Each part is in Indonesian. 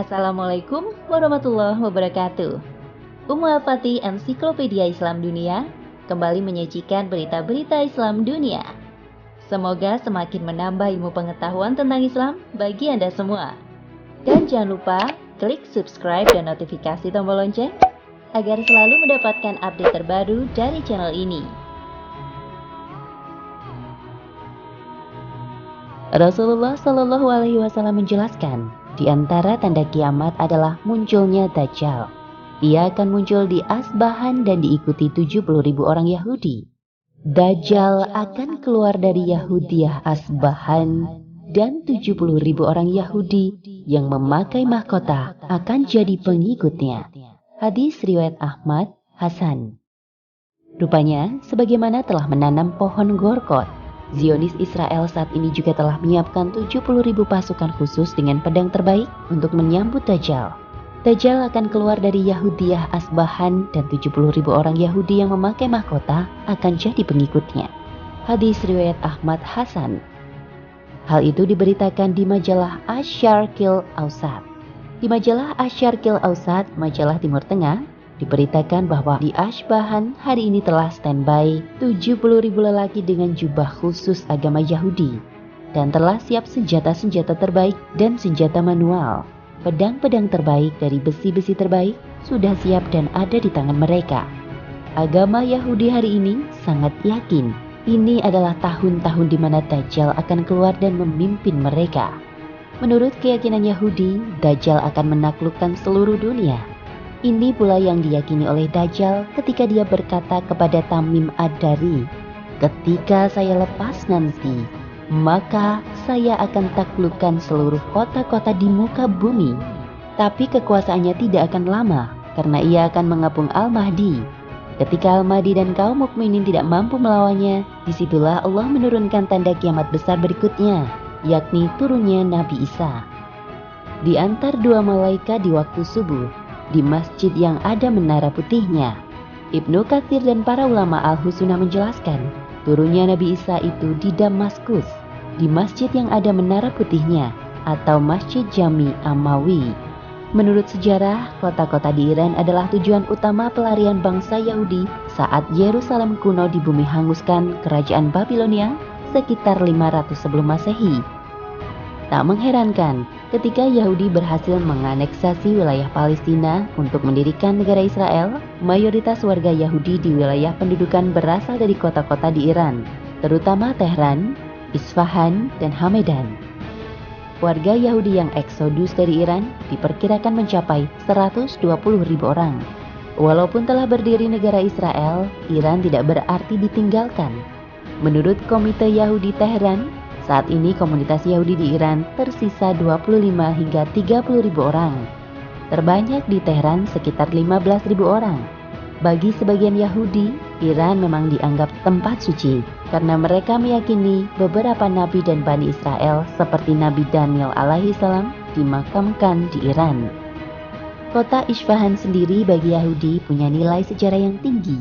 Assalamualaikum warahmatullahi wabarakatuh. Al-Fatih Ensiklopedia Islam Dunia kembali menyajikan berita-berita Islam dunia. Semoga semakin menambah ilmu pengetahuan tentang Islam bagi Anda semua. Dan jangan lupa klik subscribe dan notifikasi tombol lonceng agar selalu mendapatkan update terbaru dari channel ini. Rasulullah Shallallahu Alaihi Wasallam menjelaskan, di antara tanda kiamat adalah munculnya Dajjal. Ia akan muncul di Asbahan dan diikuti 70.000 orang Yahudi. Dajjal akan keluar dari Yahudiyah Asbahan dan 70.000 orang Yahudi yang memakai mahkota akan jadi pengikutnya. Hadis riwayat Ahmad, Hasan. Rupanya, sebagaimana telah menanam pohon gorkot, Zionis Israel saat ini juga telah menyiapkan 70.000 pasukan khusus dengan pedang terbaik untuk menyambut Dajjal. Dajjal akan keluar dari Yahudiyah Asbahan dan 70.000 orang Yahudi yang memakai mahkota akan jadi pengikutnya. Hadis riwayat Ahmad, Hasan. Hal itu diberitakan di majalah Asy-Syarqil Awsat. Di majalah Asy-Syarqil Awsat, majalah Timur Tengah, diberitakan bahwa di Asbahan hari ini telah standby 70.000 lelaki dengan jubah khusus agama Yahudi dan telah siap senjata-senjata terbaik dan senjata manual. Pedang-pedang terbaik dari besi-besi terbaik sudah siap dan ada di tangan mereka. Agama Yahudi hari ini sangat yakin ini adalah tahun-tahun di mana Dajjal akan keluar dan memimpin mereka. Menurut keyakinan Yahudi, Dajjal akan menaklukkan seluruh dunia. Ini pula yang diyakini oleh Dajjal ketika dia berkata kepada Tamim Ad-Dari, "Ketika saya lepas nanti, maka saya akan taklukkan seluruh kota-kota di muka bumi. Tapi kekuasaannya tidak akan lama, karena ia akan mengepung Al-Mahdi. Ketika Al-Mahdi dan kaum mukminin tidak mampu melawannya, disitulah Allah menurunkan tanda kiamat besar berikutnya, yakni turunnya Nabi Isa. Di antar dua malaikat di waktu subuh, di masjid yang ada menara putihnya." Ibnu Katsir dan para ulama Al-Husnah menjelaskan, turunnya Nabi Isa itu di Damaskus, di masjid yang ada menara putihnya, atau Masjid Jami Amawi. Menurut sejarah, kota-kota di Iran adalah tujuan utama pelarian bangsa Yahudi saat Yerusalem kuno di bumi hanguskan kerajaan Babilonia sekitar 500 sebelum Masehi. Tak mengherankan ketika Yahudi berhasil menganeksasi wilayah Palestina untuk mendirikan negara Israel, mayoritas warga Yahudi di wilayah pendudukan berasal dari kota-kota di Iran, terutama Tehran, Isfahan, dan Hamedan. Warga Yahudi yang eksodus dari Iran diperkirakan mencapai 120.000 orang. Walaupun telah berdiri negara Israel, Iran tidak berarti ditinggalkan. Menurut Komite Yahudi Tehran, saat ini komunitas Yahudi di Iran tersisa 25 hingga 30.000 orang. Terbanyak di Tehran sekitar 15.000 orang. Bagi sebagian Yahudi, Iran memang dianggap tempat suci karena mereka meyakini beberapa nabi dan Bani Israel seperti Nabi Daniel alaihissalam dimakamkan di Iran. Kota Isfahan sendiri bagi Yahudi punya nilai sejarah yang tinggi.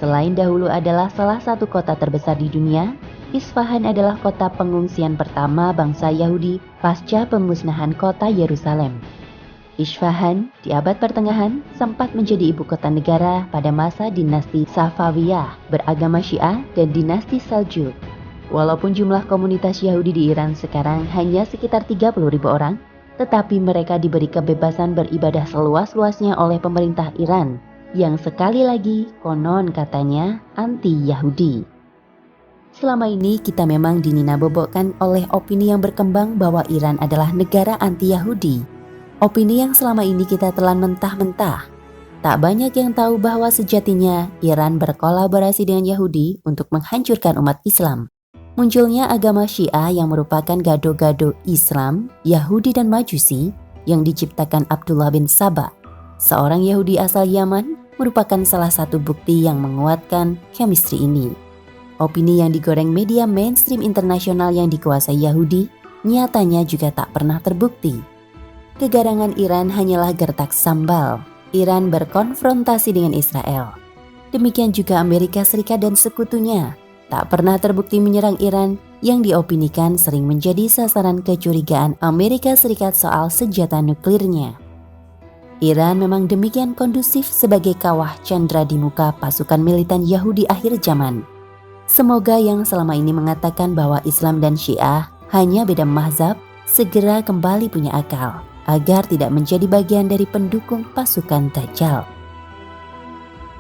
Selain dahulu adalah salah satu kota terbesar di dunia, Isfahan adalah kota pengungsian pertama bangsa Yahudi pasca pemusnahan kota Yerusalem. Isfahan di abad pertengahan sempat menjadi ibu kota negara pada masa dinasti Safawiyah beragama Syiah dan dinasti Saljuk. Walaupun jumlah komunitas Yahudi di Iran sekarang hanya sekitar 30.000 orang, tetapi mereka diberi kebebasan beribadah seluas-luasnya oleh pemerintah Iran yang sekali lagi konon katanya anti-Yahudi. Selama ini kita memang dinina-bobokkan oleh opini yang berkembang bahwa Iran adalah negara anti-Yahudi. Opini yang selama ini kita telan mentah-mentah. Tak banyak yang tahu bahwa sejatinya Iran berkolaborasi dengan Yahudi untuk menghancurkan umat Islam. Munculnya agama Syiah yang merupakan gado-gado Islam, Yahudi dan Majusi yang diciptakan Abdullah bin Saba, seorang Yahudi asal Yaman, merupakan salah satu bukti yang menguatkan chemistry ini. Opini yang digoreng media mainstream internasional yang dikuasai Yahudi nyatanya juga tak pernah terbukti. Kegarangan Iran hanyalah gertak sambal. Iran berkonfrontasi dengan Israel. Demikian juga Amerika Serikat dan sekutunya. tak pernah terbukti menyerang Iran yang diopinikan sering menjadi sasaran kecurigaan Amerika Serikat soal senjata nuklirnya. Iran memang demikian kondusif sebagai kawah candra di muka pasukan militan Yahudi akhir zaman. Semoga yang selama ini mengatakan bahwa Islam dan Syiah hanya beda mazhab segera kembali punya akal agar tidak menjadi bagian dari pendukung pasukan Dajjal.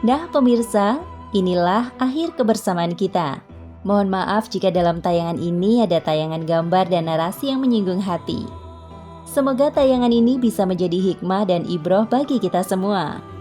Nah pemirsa, inilah akhir kebersamaan kita. Mohon maaf jika dalam tayangan ini ada tayangan gambar dan narasi yang menyinggung hati. Semoga tayangan ini bisa menjadi hikmah dan ibroh bagi kita semua.